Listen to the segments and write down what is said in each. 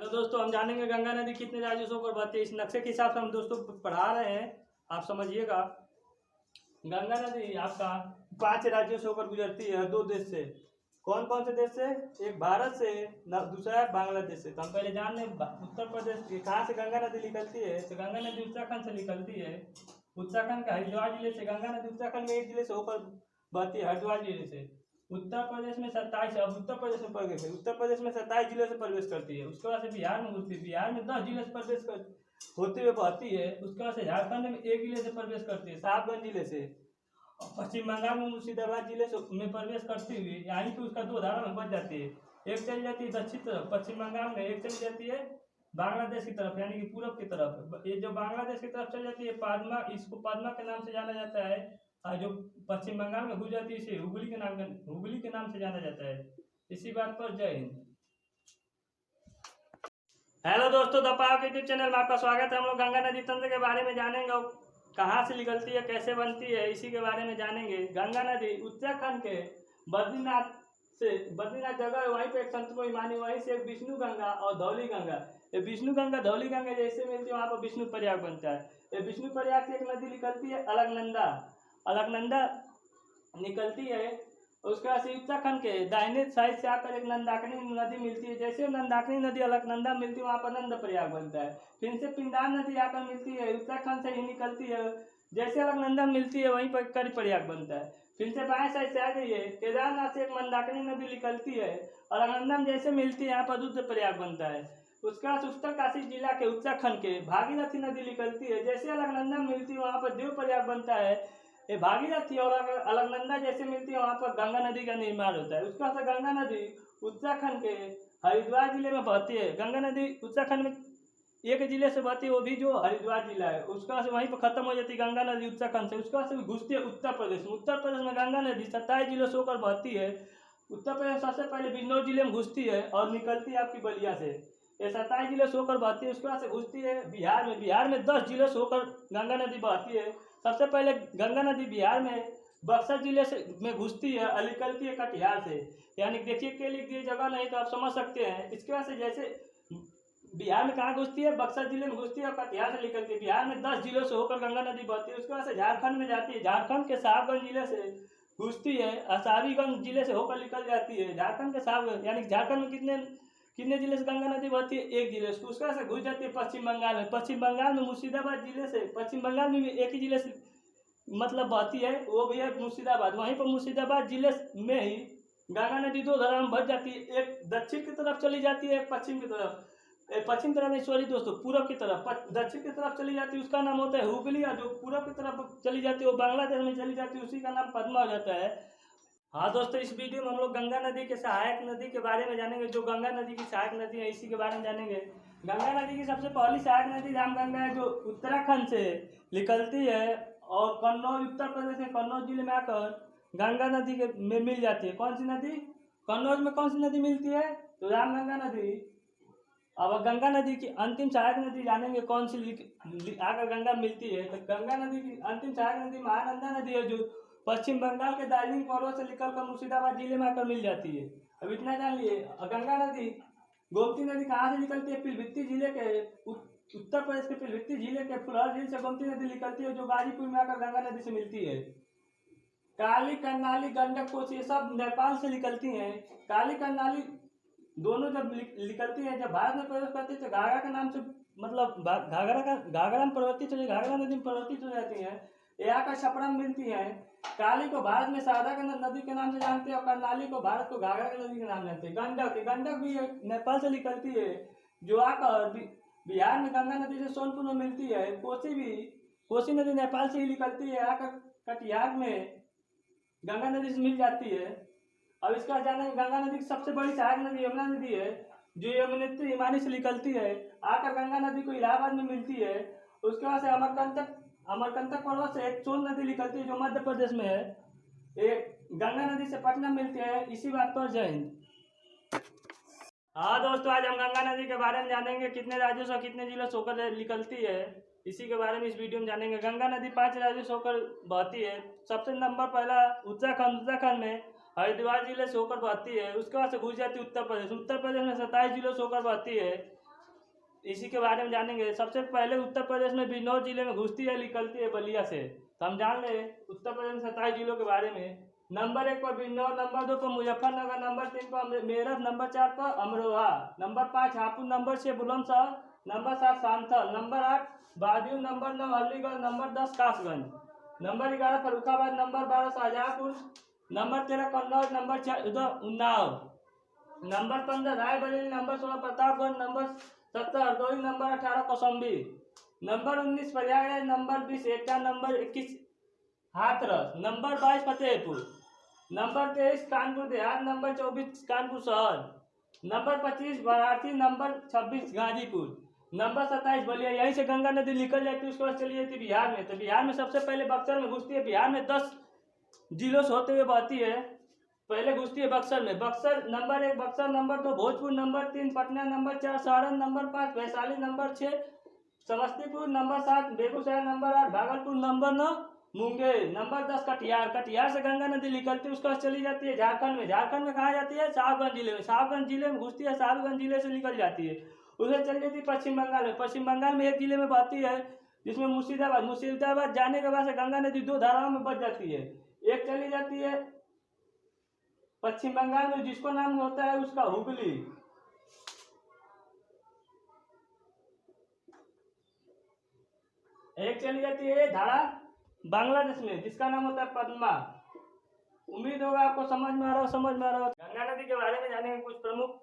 Hello दोस्तों, हम जानेंगे गंगा नदी कितने राज्यों से होकर बहती है। इस नक्शे के हिसाब से हम दोस्तों पढ़ा रहे हैं, आप समझिएगा। गंगा नदी आपका 5 राज्यों से होकर गुजरती है, 2 देश से। कौन कौन से देश से? एक भारत से, दूसरा है बांग्लादेश से। तो हम पहले जान लें उत्तर प्रदेश कहाँ से गंगा नदी निकलती है। तो गंगा नदी उत्तराखंड से निकलती है। उत्तराखंड के हरिद्वार जिले से गंगा नदी उत्तराखंड में एक जिले से होकर बहती है, हरिद्वार जिले से। उत्तर प्रदेश में 27, अब उत्तर प्रदेश में प्रवेश है। उत्तर प्रदेश में 27 जिले से प्रवेश करती है। उसके बाद से बिहार में घुसती है। बिहार में 10 जिले से प्रवेश होते हुए बहती है। उसके बाद से झारखंड में 1 जिले से प्रवेश करती है, साहबगंज जिले से। पश्चिम बंगाल में मुर्शिदाबाद जिले में प्रवेश करती हुई यहाँ पे उसका 2 धारा में बच जाती है। एक चली जाती है दक्षिण तरफ पश्चिम बंगाल में, एक चली जाती है बांग्लादेश की तरफ यानी कि पूरब की तरफ। ये जो बांग्लादेश की तरफ चली जाती है पद्मा, इसको पद्मा के नाम से जाना जाता है। और जो पश्चिम बंगाल में घुस जाती है इसे हुगली के नाम से जाना जाता है। इसी बात पर जय हिंद। हेलो दोस्तों, द पावर यूट्यूब चैनल में आपका स्वागत है। हम लोग गंगा नदी तंत्र के बारे में जानेंगे और कहाँ से निकलती है, कैसे बनती है, इसी के बारे में जानेंगे। गंगा नदी उत्तराखंड के बद्रीनाथ जगह है, वहीं पे एक संत को मानी, वहीं से एक विष्णु गंगा और धौली गंगा। ये विष्णु गंगा धौली गंगा जैसे मिलती है वहाँ पर विष्णु प्रयाग बनता है। ये विष्णु प्रयाग से एक नदी निकलती है अलकनंदा निकलती है। उसके बाद से उत्तराखंड के दाहिने साइड से आकर एक नंदाकिनी नदी मिलती है। जैसे नंदाकिनी नदी अलकनंदा मिलती है वहाँ पर नंद प्रयाग बनता है। फिर से पिंडार नदी आकर मिलती है, उत्तराखंड से ही निकलती है। जैसे अलकनंदा मिलती है वहीं पर करी प्रयाग बनता है। फिर से बाएं साइड से आ जाइए, केदारनाथ से एक मंदाकिनी नदी निकलती है। अलकनंदा में जैसे मिलती है यहाँ पर रुद्र प्रयाग बनता है। उसके बाद उत्तरकाशी जिला के उत्तराखंड के भागीरथी नदी निकलती है। जैसे अलकनंदा मिलती है वहाँ पर देव प्रयाग बनता है। ये भागीरथी और अलकनंदा जैसे मिलती है वहाँ पर गंगा नदी का निर्माण होता है। उसके बाद से गंगा नदी उत्तराखंड के हरिद्वार जिले में बहती है। गंगा नदी उत्तराखंड में एक जिले से बहती है, वो भी जो हरिद्वार जिला है। उसके बाद से वहीं पर खत्म हो जाती है गंगा नदी उत्तराखंड से। उसके बाद से घुसती है उत्तर प्रदेश में। उत्तर प्रदेश में गंगा नदी 27 जिलों से होकर बहती है। उत्तर प्रदेश सबसे पहले बिजनौर जिले में घुसती है और निकलती है आपकी बलिया से। ये 27 जिलों से होकर बहती है। उसके बाद से घुसती है बिहार में। बिहार में 10 जिलों से होकर गंगा नदी बहती है। सबसे पहले गंगा नदी बिहार में बक्सर जिले से में घुसती है और निकलती है कटिहार से। यानी देखिए के लिए जगह नहीं तो आप समझ सकते हैं। इसके बाद से जैसे बिहार में कहाँ घुसती है, बक्सर जिले में घुसती है और कटिहार से निकलती है। बिहार में 10 जिलों से होकर गंगा नदी बहती है। उसके बाद से झारखंड में जाती है। झारखंड के साहबगंज जिले से घुसती है और साहबीगंज जिले से होकर निकल जाती है। झारखंड के साहबगंज यानी झारखंड में कितने जिले से गंगा नदी बहती है? 1 जिले से। उसके बाद से घुस जाती है पश्चिम बंगाल में। पश्चिम बंगाल में मुर्शिदाबाद जिले से, पश्चिम बंगाल में भी एक ही जिले से मतलब बहती है, वो भी है मुर्शिदाबाद। वहीं पर मुर्शिदाबाद जिले में ही गंगा नदी 2 धारा में बच जाती है। एक दक्षिण की तरफ चली जाती है, एक पश्चिम की तरफ। पश्चिम तरफ नहीं, सॉरी दोस्तों, पूरब की तरफ। दक्षिण की तरफ चली जाती है उसका नाम होता है हुगली, और जो पूरब की तरफ चली जाती है वो बांग्लादेश में चली जाती है, उसी का नाम पद्मा हो जाता है। हाँ दोस्तों, इस वीडियो में हम लोग गंगा नदी के सहायक नदी के बारे में जानेंगे। जो गंगा नदी की सहायक नदी है इसी के बारे में जानेंगे। गंगा नदी की सबसे पहली सहायक नदी रामगंगा है, जो उत्तराखंड से निकलती है और कन्नौज उत्तर प्रदेश में कन्नौज जिले में आकर गंगा नदी के में मिल जाती है। कौन सी नदी? कन्नौज में कौन सी नदी मिलती है? तो रामगंगा नदी। अब गंगा नदी की अंतिम सहायक नदी जानेंगे कौन सी आकर गंगा मिलती है। तो गंगा नदी की अंतिम सहायक नदी महानंदा नदी है, जो पश्चिम बंगाल के दार्जिलिंग पर्वत से निकलकर मुर्शिदाबाद जिले में आकर मिल जाती है। अब इतना जान लिए। गंगा नदी गोमती नदी कहाँ से निकलती है? पिलभित्ती जिले के उत्तर प्रदेश के पिलभित्ती जिले के फुलहर झील से गोमती नदी निकलती है, जो गाजीपुर में आकर गंगा नदी से मिलती है। काली, कर्नाली, गंडक, कोसी ये सब नेपाल से निकलती हैं। काली, कर्नाली दोनों जब निकलती है, जब भारत में प्रवेश करती है तो घाघरा के नाम से मतलब घाघरा में परिवर्तित हो, घाघरा नदी में परिवर्तित हो जाती है। यहाँ का छपरा में मिलती है। काली को भारत में शारदा के नदी के नाम से जानते हैं और कर्नाली को भारत को घाघरा की नदी के नाम जानते हैं। गंडक भी नेपाल से निकलती है, जो आकर बिहार में गंगा नदी से सोनपुर में मिलती है। कोसी नदी नेपाल से ही निकलती है, आकर कटिहार में गंगा नदी से मिल जाती है। अब इसका जाना गंगा नदी की सबसे बड़ी सहायक नदी यमुना नदी है, जो यमुनोत्री हिमानी से निकलती है, आकर गंगा नदी को इलाहाबाद में मिलती है। उसके बाद से अमरकंटक पर्वत से एक सोन नदी निकलती है, जो मध्य प्रदेश में है। एक गंगा नदी से पटना मिलती है। इसी बात पर जय हिंद। हाँ दोस्तों, आज हम गंगा नदी के बारे में जानेंगे, कितने राज्यों से कितने जिलों से होकर निकलती है, इसी के बारे में इस वीडियो में जानेंगे। गंगा नदी 5 राज्यों से होकर बहती है। सबसे नंबर पहला उत्तराखंड में हरिद्वार जिले से होकर बहती है। उसके बाद से घुस जाती है उत्तर प्रदेश में 27 जिलों से होकर बहती है। इसी के बारे में जानेंगे। सबसे पहले उत्तर प्रदेश में बिजनौर जिले में घुसती है, निकलती है बलिया से। तो हम जान ले उत्तर प्रदेश में 27 जिलों के बारे में। नंबर 1 पर बिजनौर, नंबर 2 पर मुजफ्फरनगर, नंबर 3 पर मेरठ, नंबर 4 पर Amroha, number 5 Hapur, number 6 Bulandshahr, number 7 Sambhal, number 8 बादियो, number 9 Aligarh, number 10 Kasganj, number 11 Farrukhabad, number 12 Shahjahanpur, number 13 Kannauj, number 14 Unnao, number 15 Raebareli, number 16 Pratapgarh, number 17 Hardoi, number 18 Kaushambi, number 19 Prayagraj, number 20 Etah, number 21 Hathras, number 22 Fatehpur, number 23 Kanpur Dehat, number 24 Kanpur शहर, number 25 Varanasi, number 26 Ghazipur, number 27 Ballia. यहीं से गंगा नदी निकल जाती है, उसके बाद चली जाती है बिहार में। तो बिहार में सबसे पहले बक्सर में घुसती है। बिहार में 10 जिलों से होते हुए बहती है। पहले घुसती है बक्सर में। Buxar number 1 Buxar, number 2 Bhojpur, number 3 Patna, number 4 Saran, number 5 Vaishali, number 6 Samastipur, number 7 Begusarai, number 8 Bhagalpur, number 9 Munger, number 10 Katihar. Katihar से गंगा नदी निकलती है, उसके बाद चली जाती है झारखंड में। झारखंड में कहाँ जाती है? साहबगंज जिले में। साहबगंज जिले में घुसती है, साहबगंज जिले से निकल जाती है, उधर चली जाती है पश्चिम बंगाल में। पश्चिम बंगाल में एक जिले में बहती है जिसमें मुर्शिदाबाद। मुर्शिदाबाद जाने के बाद से गंगा नदी 2 धाराओं में बच जाती है। एक चली जाती है पश्चिम बंगाल में, जिसको नाम होता है उसका हुगली। एक चली जाती है धारा बांग्लादेश में, जिसका नाम होता है पद्मा। उम्मीद होगा आपको समझ में आ रहा हो, समझ में आ रहा हो। गंगा नदी के बारे में जानेंगे, कुछ प्रमुख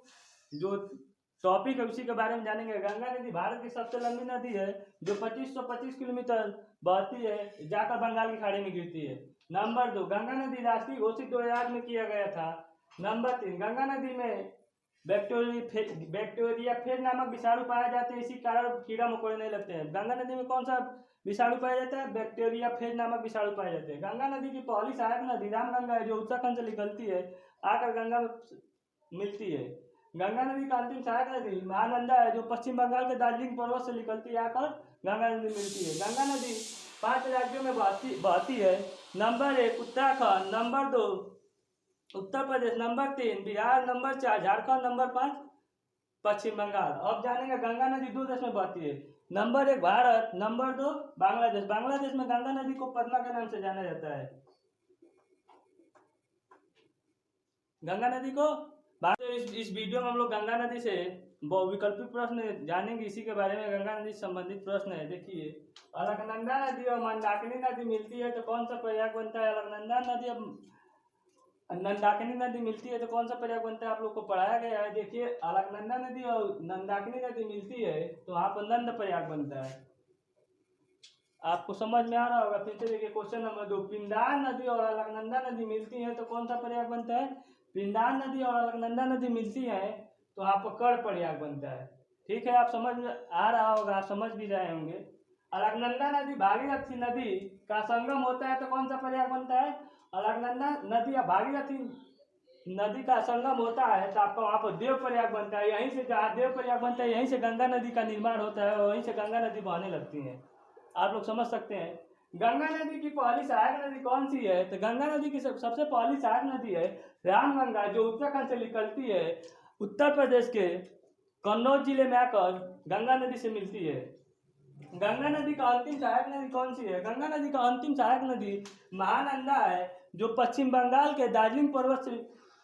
जो टॉपिक है उसी के बारे में जानेंगे। गंगा नदी भारत की सबसे लंबी नदी है, जो 2525 किलोमीटर बहती है, जाकर बंगाल की खाड़ी में गिरती है। नंबर 2 गंगा नदी राष्ट्रीय घोषित 2000 में किया गया था। नंबर 3 गंगा नदी में बैक्टीरिया फेज नामक विषाणु पाए जाते हैं, इसी कारण कीड़ा मकोड़े नहीं लगते हैं। गंगा नदी में कौन सा विषाणु पाया जाता है? बैक्टीरिया फेज नामक विषाणु पाए जाते हैं। गंगा नदी की पहली सहायक नदी रामगंगा है, जो उत्तराखंड से निकलती है, आकर गंगा में मिलती है। गंगा नदी का अंतिम सहायक नदी महानंदा है, जो पश्चिम बंगाल के दार्जिलिंग पर्वत से निकलती है, आकर गंगा नदी मिलती है। गंगा नदी 5 राज्यों में बहती है। Number 1 Uttarakhand, number 2 Uttar Pradesh, number 3 Bihar, number 4 Jharkhand, number 5 Paschim Bengal. अब जानेंगे गंगा नदी 2 देश में बहती है। Number 1 Bharat, number 2 Bangladesh. बांग्लादेश में गंगा नदी को पद्मा के नाम से जाना जाता है। गंगा नदी को तो इस वीडियो में हम लोग गंगा नदी से विकल्पित प्रश्न जानेंगे, इसी के बारे में। गंगा नदी से संबंधित प्रश्न है, देखिए। अलकनंदा नदी और मंदाकिनी नदी मिलती है तो कौन सा प्रयाग बनता है? अलकनंदा नदी अब नंदाकिनी नदी मिलती है तो कौन सा प्रयाग बनता है? आप लोग को पढ़ाया गया है। देखिए, अलकनंदा नदी और नंदाकिनी नदी मिलती है तो वहां पर नंद प्रयाग बनता है। आपको समझ में आ रहा होगा। फिर से देखिए क्वेश्चन नंबर 2 पिंडार नदी और अलकनंदा नदी मिलती है तो कौन सा प्रयाग बनता है? पिंडार नदी और अलकनंदा नदी मिलती है तो वहां पर कर्ण प्रयाग बनता है। ठीक है, आप समझ में आ रहा होगा, आप समझ भी रहे होंगे। अलकनंदा नदी भागीरथी नदी का संगम होता है तो कौन सा प्रयाग बनता है? अलकनंदा नदी या भागीरथी नदी का संगम होता है तो आपका वहां पर देव प्रयाग बनता है। यहीं से जहाँ देव प्रयाग बनता है, यहीं से गंगा नदी का निर्माण होता है और वहीं से गंगा नदी बहने लगती है। आप लोग समझ सकते हैं। गंगा नदी की पहली सहायक नदी कौन सी है? तो गंगा नदी की सबसे पहली सहायक नदी है रामगंगा, जो उत्तराखंड से निकलती है, उत्तर प्रदेश के कन्नौज जिले में आकर गंगा नदी से मिलती है। गंगा नदी का अंतिम सहायक नदी कौन सी है? गंगा नदी का अंतिम सहायक नदी महानंदा है, जो पश्चिम बंगाल के दार्जिलिंग पर्वत से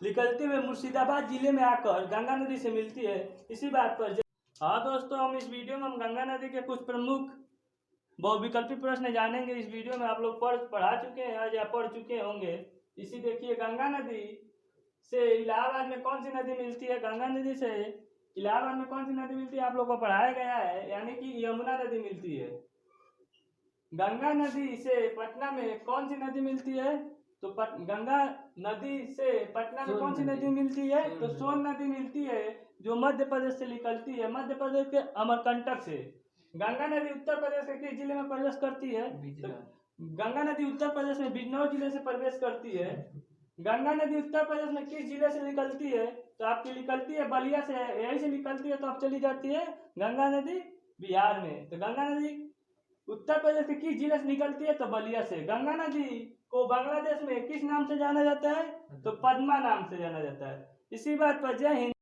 निकलते हुए मुर्शिदाबाद जिले में आकर गंगा नदी से मिलती है। इसी बात पर हाँ दोस्तों, हम इस वीडियो में हम गंगा नदी के कुछ प्रमुख बहुविकल्पी प्रश्न जानेंगे। इस वीडियो में आप लोग पढ़ा चुके हैं या पढ़ चुके होंगे। इसी देखिए, गंगा नदी से इलाहाबाद में कौन सी नदी मिलती है? गंगा नदी से इलाहाबाद में कौन सी नदी मिलती है? आप लोग को पढ़ाया गया है, यानी कि यमुना नदी मिलती है। गंगा नदी से पटना में कौन सी नदी मिलती है? तो गंगा नदी से पटना में कौन सी नदी मिलती है? तो सोन नदी मिलती है, जो मध्य प्रदेश से निकलती है, मध्य प्रदेश के अमरकंटक से। गंगा नदी उत्तर प्रदेश के किस जिले में प्रवेश करती है? तो गंगा नदी उत्तर प्रदेश में बिजनौर जिले से प्रवेश करती है। गंगा नदी उत्तर प्रदेश में किस जिले से निकलती है? तो आपकी निकलती है बलिया से, यहीं से निकलती है तो अब चली जाती है गंगा नदी बिहार में। तो गंगा नदी उत्तर प्रदेश के किस जिले से निकलती है? तो बलिया से। गंगा नदी को बांग्लादेश में किस नाम से जाना जाता है? तो पद्मा नाम से जाना जाता है। इसी बात पर जय हिंद।